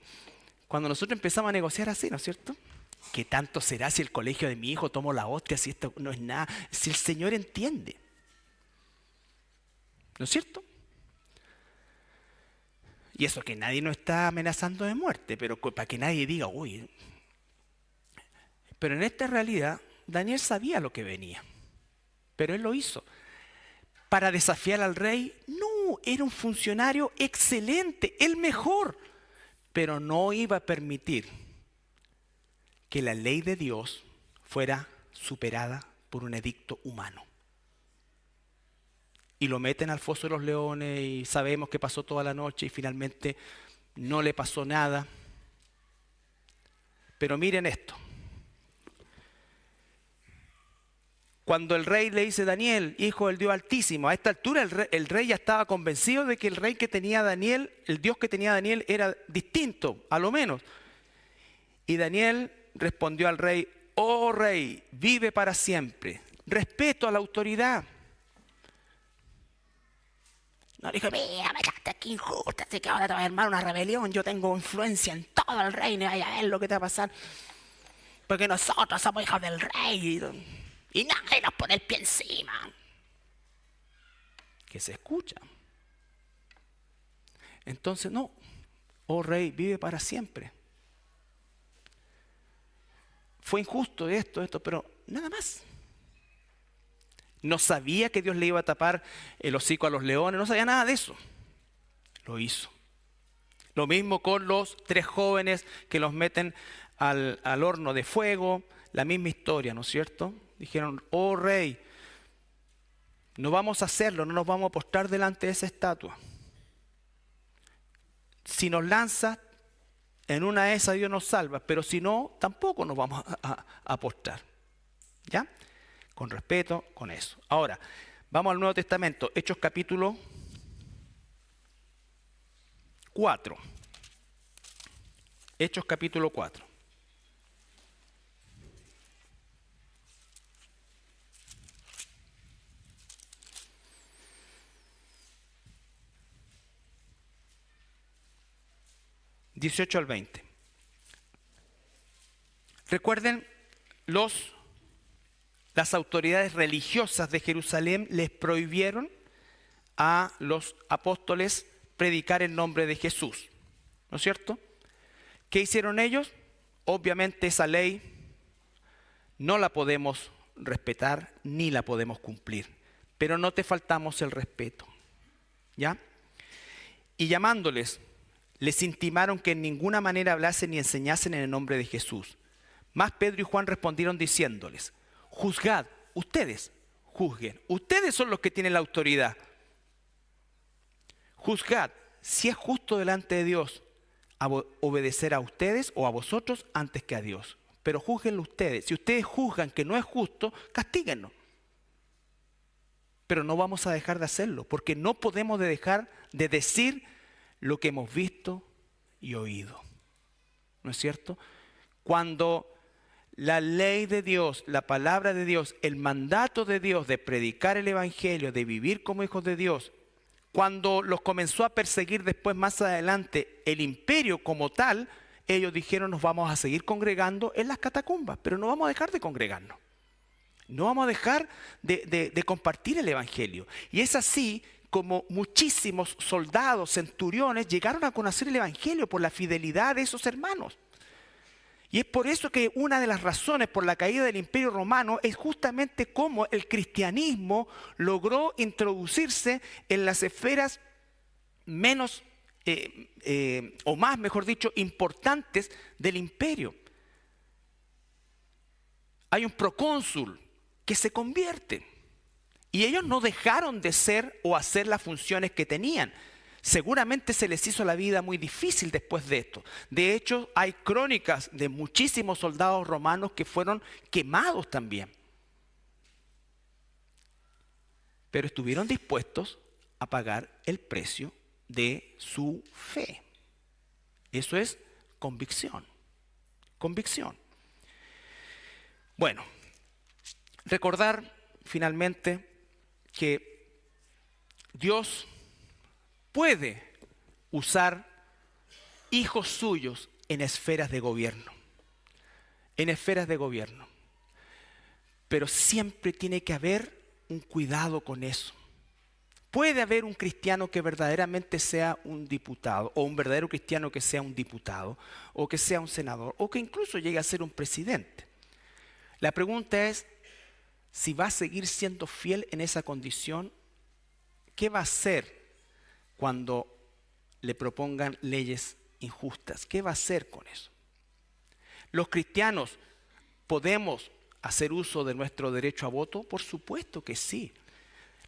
Cuando nosotros empezamos a negociar así, ¿no es cierto? ¿Qué tanto será si el colegio de mi hijo tomo la hostia, si esto no es nada? Si el Señor entiende. ¿No es cierto? Y eso que nadie nos está amenazando de muerte, pero para que nadie diga: uy. Pero en esta realidad, Daniel sabía lo que venía, pero él lo hizo. ¿Para desafiar al rey? No, era un funcionario excelente, el mejor, pero no iba a permitir que la ley de Dios fuera superada por un edicto humano. Y lo meten al foso de los leones y sabemos que pasó toda la noche y finalmente no le pasó nada. Pero miren esto. Cuando el rey le dice: Daniel, hijo del Dios Altísimo, a esta altura el rey ya estaba convencido de que el rey que tenía Daniel, el Dios que tenía Daniel, era distinto, a lo menos. Y Daniel respondió al rey: oh rey, vive para siempre, respeto a la autoridad. No le dije: mira, me quedaste aquí injusta, así que ahora te vas a armar una rebelión, yo tengo influencia en todo el reino y vaya a ver lo que te va a pasar. Porque nosotros somos hijos del rey y nadie nos pone el pie encima. Que se escucha. Entonces, no, oh rey, vive para siempre. Fue injusto esto, pero nada más. No sabía que Dios le iba a tapar el hocico a los leones, no sabía nada de eso. Lo hizo. Lo mismo con los 3 jóvenes que los meten al horno de fuego, la misma historia, ¿no es cierto? Dijeron: oh rey, no vamos a hacerlo, no nos vamos a postrar delante de esa estatua. Si nos lanza, en una de esas Dios nos salva, pero si no, tampoco nos vamos a postrar. ¿Ya? Con respeto, con eso. Ahora, vamos al Nuevo Testamento, Hechos capítulo 4. Hechos capítulo 4. (18 al 20). Recuerden, las autoridades religiosas de Jerusalén les prohibieron a los apóstoles predicar el nombre de Jesús, ¿no es cierto? ¿Qué hicieron ellos? Obviamente esa ley no la podemos respetar ni la podemos cumplir, pero no te faltamos el respeto, ¿ya? Y llamándoles, les intimaron que en ninguna manera hablasen ni enseñasen en el nombre de Jesús. Mas Pedro y Juan respondieron diciéndoles: juzgad, ustedes, juzguen, ustedes son los que tienen la autoridad. Juzgad si es justo delante de Dios obedecer a ustedes o a vosotros antes que a Dios. Pero júzguenlo ustedes. Si ustedes juzgan que no es justo, castíguenlo. pero no vamos a dejar de hacerlo, porque no podemos dejar de decir lo que hemos visto y oído. ¿No es cierto? Cuando la ley de Dios, la palabra de Dios, el mandato de Dios de predicar el evangelio, de vivir como hijos de Dios, cuando los comenzó a perseguir después más adelante el imperio como tal, ellos dijeron: nos vamos a seguir congregando en las catacumbas, pero no vamos a dejar de congregarnos. No vamos a dejar de compartir el evangelio. Y es así como muchísimos soldados, centuriones, llegaron a conocer el evangelio por la fidelidad de esos hermanos. Y es por eso que una de las razones por la caída del Imperio Romano es justamente cómo el cristianismo logró introducirse en las esferas menos, o más, mejor dicho, importantes del imperio. Hay un procónsul que se convierte y ellos no dejaron de ser o hacer las funciones que tenían. Seguramente se les hizo la vida muy difícil después de esto. De hecho, hay crónicas de muchísimos soldados romanos que fueron quemados también. Pero estuvieron dispuestos a pagar el precio de su fe. Eso es convicción. Convicción. Bueno, recordar finalmente que Dios puede usar hijos suyos en esferas de gobierno. En esferas de gobierno. Pero siempre tiene que haber un cuidado con eso. Puede haber un cristiano que verdaderamente sea un diputado, o un verdadero cristiano que sea un diputado, o que sea un senador, o que incluso llegue a ser un presidente. La pregunta es si va a seguir siendo fiel en esa condición. ¿Qué va a hacer cuando le propongan leyes injustas? ¿Qué va a hacer con eso? ¿Los cristianos podemos hacer uso de nuestro derecho a voto? Por supuesto que sí.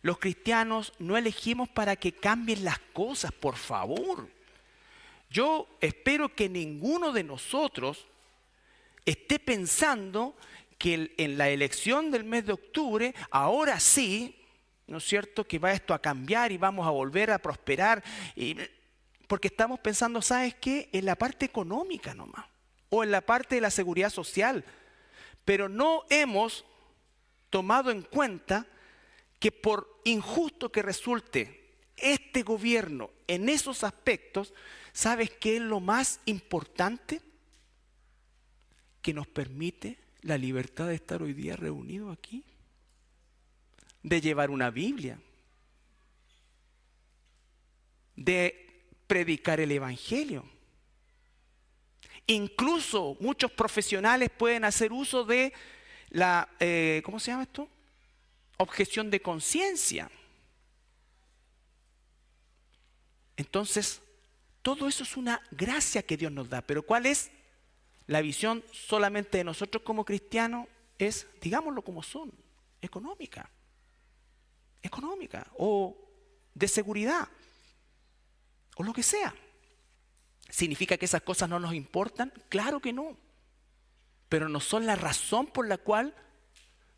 Los cristianos no elegimos para que cambien las cosas, por favor. Yo espero que ninguno de nosotros esté pensando que en la elección del mes de octubre, ahora sí, ¿no es cierto?, que va esto a cambiar y vamos a volver a prosperar. Porque estamos pensando, ¿sabes qué?, en la parte económica nomás, o en la parte de la seguridad social. Pero no hemos tomado en cuenta que por injusto que resulte este gobierno en esos aspectos, ¿sabes qué es lo más importante? Que nos permite la libertad de estar hoy día reunidos aquí, de llevar una Biblia, de predicar el evangelio. Incluso muchos profesionales pueden hacer uso de la, ¿cómo se llama esto? Objeción de conciencia. Entonces, todo eso es una gracia que Dios nos da. Pero ¿cuál es la visión solamente de nosotros como cristianos? Es, digámoslo como son, económica. Económica o de seguridad o lo que sea. ¿Significa que esas cosas no nos importan? Claro que no. Pero no son la razón por la cual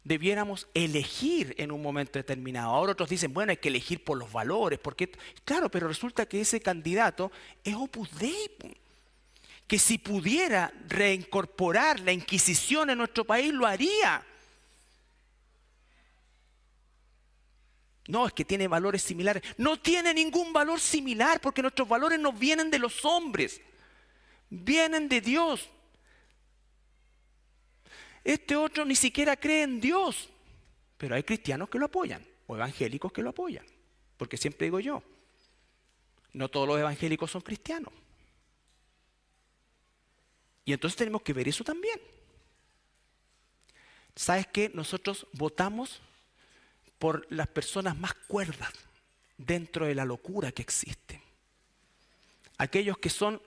debiéramos elegir en un momento determinado. Ahora otros dicen, bueno, hay que elegir por los valores, porque claro, pero resulta que ese candidato es Opus Dei, que si pudiera reincorporar la Inquisición en nuestro país, lo haría. No, es que tiene valores similares. No tiene ningún valor similar, porque nuestros valores no vienen de los hombres, vienen de Dios. Este otro ni siquiera cree en Dios, pero hay cristianos que lo apoyan, o evangélicos que lo apoyan, porque siempre digo yo, no todos los evangélicos son cristianos. Y entonces tenemos que ver eso también. ¿Sabes qué? Nosotros votamos por las personas más cuerdas dentro de la locura que existe. Aquellos que son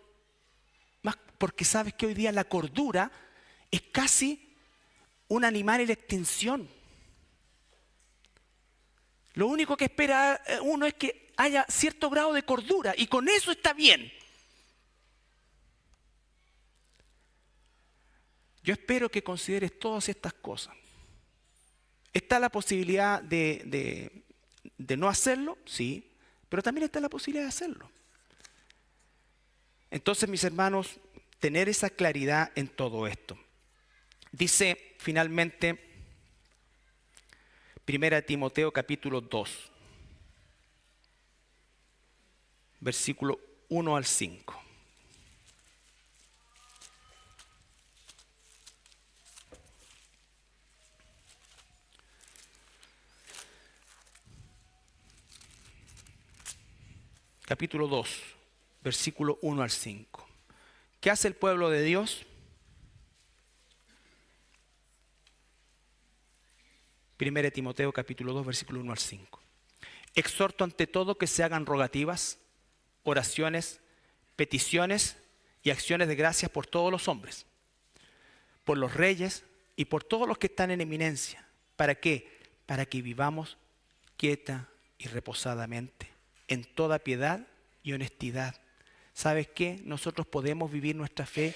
más, porque sabes que hoy día la cordura es casi un animal en extinción. Lo único que espera uno es que haya cierto grado de cordura y con eso está bien. Yo espero que consideres todas estas cosas. Está la posibilidad de de no hacerlo, sí, pero también está la posibilidad de hacerlo. Entonces, mis hermanos, tener esa claridad en todo esto. Dice finalmente 1 Timoteo capítulo 2, versículo 1 al 5. Capítulo 2, versículo 1 al 5. ¿Qué hace el pueblo de Dios? 1 Timoteo capítulo 2, versículo 1 al 5. Exhorto ante todo que se hagan rogativas, oraciones, peticiones y acciones de gracias por todos los hombres, por los reyes y por todos los que están en eminencia. ¿Para qué? Para que vivamos quieta y reposadamente, en toda piedad y honestidad. ¿Sabes qué? Nosotros podemos vivir nuestra fe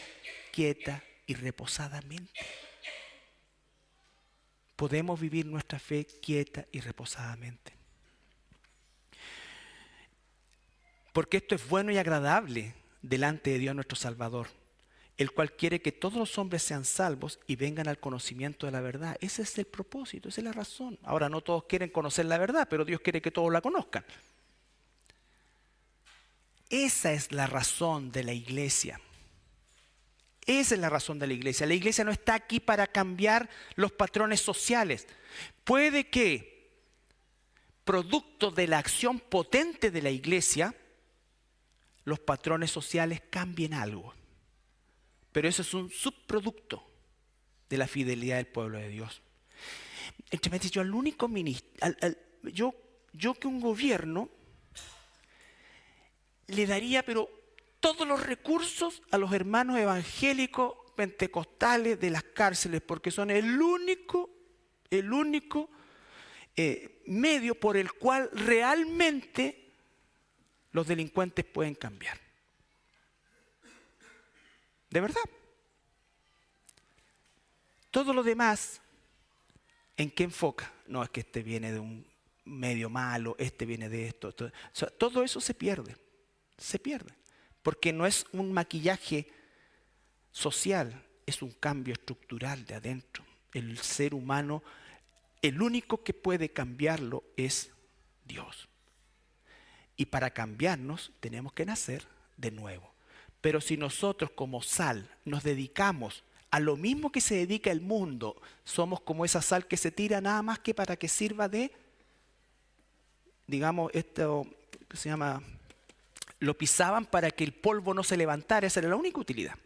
quieta y reposadamente. Podemos vivir nuestra fe quieta y reposadamente. Porque esto es bueno y agradable delante de Dios nuestro Salvador, el cual quiere que todos los hombres sean salvos y vengan al conocimiento de la verdad. Ese es el propósito, esa es la razón. Ahora, no todos quieren conocer la verdad, pero Dios quiere que todos la conozcan. Esa es la razón de la iglesia. Esa es la razón de la iglesia. La iglesia no está aquí para cambiar los patrones sociales. Puede que, producto de la acción potente de la iglesia, los patrones sociales cambien algo. Pero eso es un subproducto de la fidelidad del pueblo de Dios. Entre paréntesis, yo al único ministro, yo que un gobierno le daría, pero todos los recursos a los hermanos evangélicos pentecostales de las cárceles, porque son el único medio por el cual realmente los delincuentes pueden cambiar. De verdad. Todo lo demás, ¿en qué enfoca? No, es que este viene de un medio malo, este viene de esto. O sea, todo eso se pierde. Se pierde. Porque no es un maquillaje social, es un cambio estructural de adentro. El ser humano, el único que puede cambiarlo es Dios. Y para cambiarnos tenemos que nacer de nuevo. Pero si nosotros como sal nos dedicamos a lo mismo que se dedica el mundo, somos como esa sal que se tira nada más que para que sirva de, digamos, esto que se llama, lo pisaban para que el polvo no se levantara, esa era la única utilidad.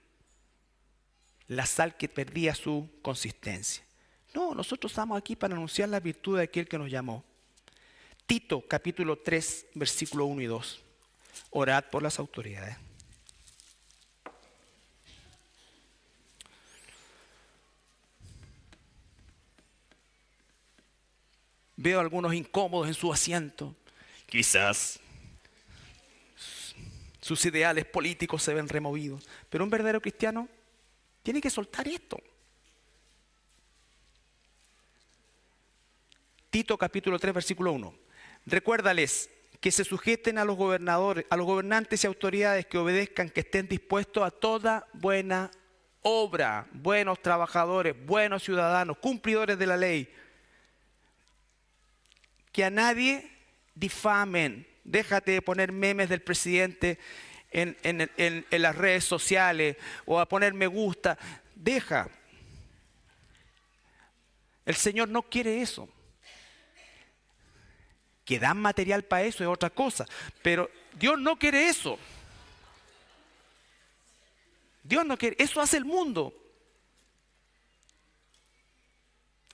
La sal que perdía su consistencia. No, nosotros estamos aquí para anunciar la virtud de aquel que nos llamó. Tito, capítulo 3, versículo 1 y 2. Orad por las autoridades. Veo a algunos incómodos en su asiento. Quizás sus ideales políticos se ven removidos. Pero un verdadero cristiano tiene que soltar esto. Tito capítulo 3, versículo 1. Recuérdales que se sujeten a los gobernadores, a los gobernantes y autoridades, que obedezcan, que estén dispuestos a toda buena obra, buenos trabajadores, buenos ciudadanos, cumplidores de la ley. Que a nadie difamen. Déjate de poner memes del presidente en las redes sociales o a poner me gusta. Deja. El Señor no quiere eso. Que dan material para eso es otra cosa. Pero Dios no quiere eso. Dios no quiere. Eso hace el mundo.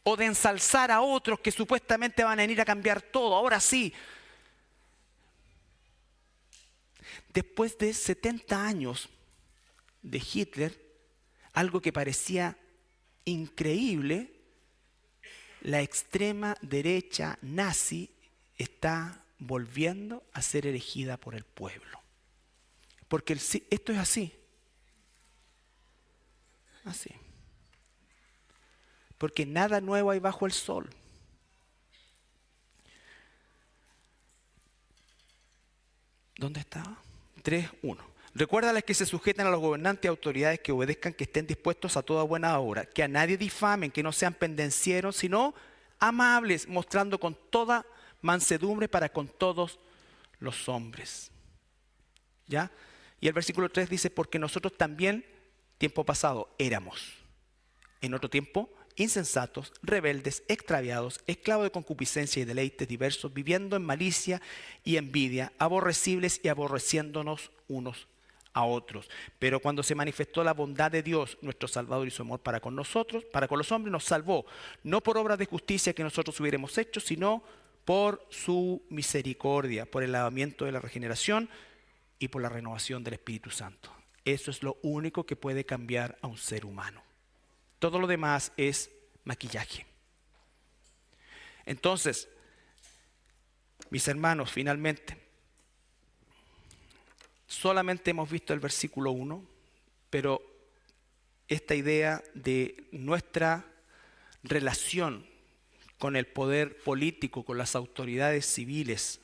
O de ensalzar a otros que supuestamente van a venir a cambiar todo. Ahora sí. Después de 70 años de Hitler, algo que parecía increíble, la extrema derecha nazi está volviendo a ser elegida por el pueblo. Porque esto es así. Así. Porque nada nuevo hay bajo el sol. ¿Dónde estaba? 3:1. Recuérdales que se sujeten a los gobernantes y autoridades, que obedezcan, que estén dispuestos a toda buena obra, que a nadie difamen, que no sean pendencieros, sino amables, mostrando con toda mansedumbre para con todos los hombres. ¿Ya? Y el versículo 3 dice, porque nosotros también, tiempo pasado, éramos, en otro tiempo, insensatos, rebeldes, extraviados, esclavos de concupiscencia y deleites diversos, viviendo en malicia y envidia, aborrecibles y aborreciéndonos unos a otros. Pero cuando se manifestó la bondad de Dios, nuestro Salvador, y su amor para con nosotros, para con los hombres, nos salvó, no por obras de justicia que nosotros hubiéramos hecho, sino por su misericordia, por el lavamiento de la regeneración y por la renovación del Espíritu Santo. Eso es lo único que puede cambiar a un ser humano. Todo lo demás es maquillaje. Entonces, mis hermanos, finalmente, solamente hemos visto el versículo 1, pero esta idea de nuestra relación con el poder político, con las autoridades civiles,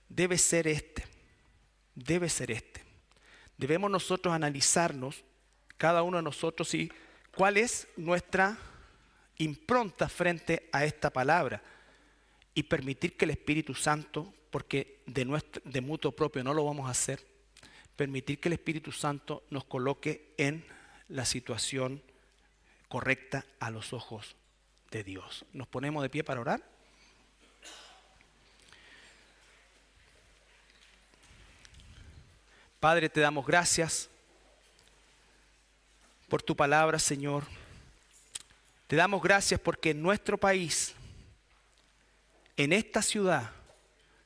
debe ser este. Debemos nosotros analizarnos, cada uno de nosotros, y cuál es nuestra impronta frente a esta palabra, y permitir que el Espíritu Santo, porque de mutuo propio no lo vamos a hacer, permitir que el Espíritu Santo nos coloque en la situación correcta a los ojos de Dios. ¿Nos ponemos de pie para orar? Padre, te damos gracias por tu palabra, Señor. Te damos gracias porque en nuestro país, en esta ciudad,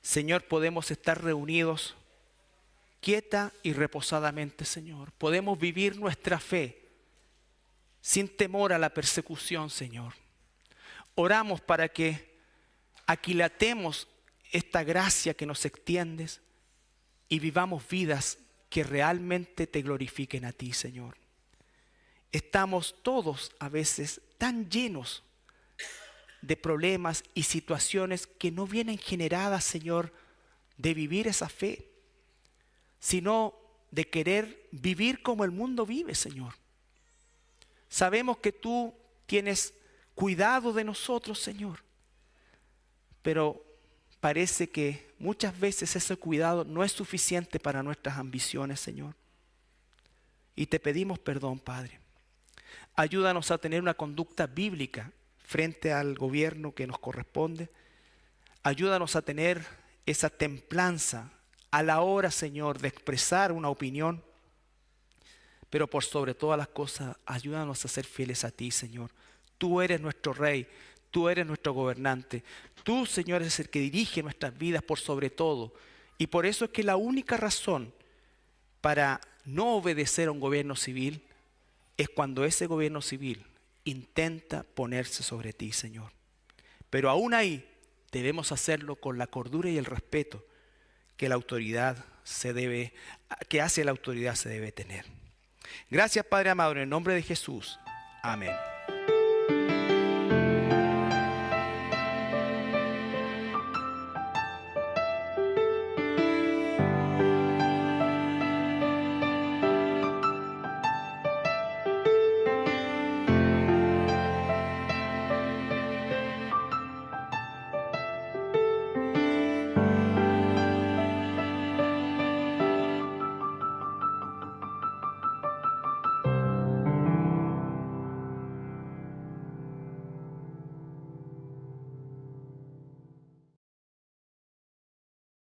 Señor, podemos estar reunidos quieta y reposadamente, Señor. Podemos vivir nuestra fe sin temor a la persecución, Señor. Oramos para que aquilatemos esta gracia que nos extiendes y vivamos vidas que realmente te glorifiquen a ti, Señor. Estamos todos a veces tan llenos de problemas y situaciones que no vienen generadas, Señor, de vivir esa fe, sino de querer vivir como el mundo vive, Señor. Sabemos que tú tienes cuidado de nosotros, Señor, pero parece que muchas veces ese cuidado no es suficiente para nuestras ambiciones, Señor. Y te pedimos perdón, Padre. Ayúdanos a tener una conducta bíblica frente al gobierno que nos corresponde. Ayúdanos a tener esa templanza a la hora, Señor, de expresar una opinión. Pero por sobre todas las cosas, ayúdanos a ser fieles a ti, Señor. Tú eres nuestro Rey, tú eres nuestro gobernante. Tú, Señor, eres el que dirige nuestras vidas por sobre todo. Y por eso es que la única razón para no obedecer a un gobierno civil es cuando ese gobierno civil intenta ponerse sobre ti, Señor. Pero aún ahí debemos hacerlo con la cordura y el respeto que la autoridad que hacia la autoridad se debe tener. Gracias, Padre amado, en el nombre de Jesús. Amén.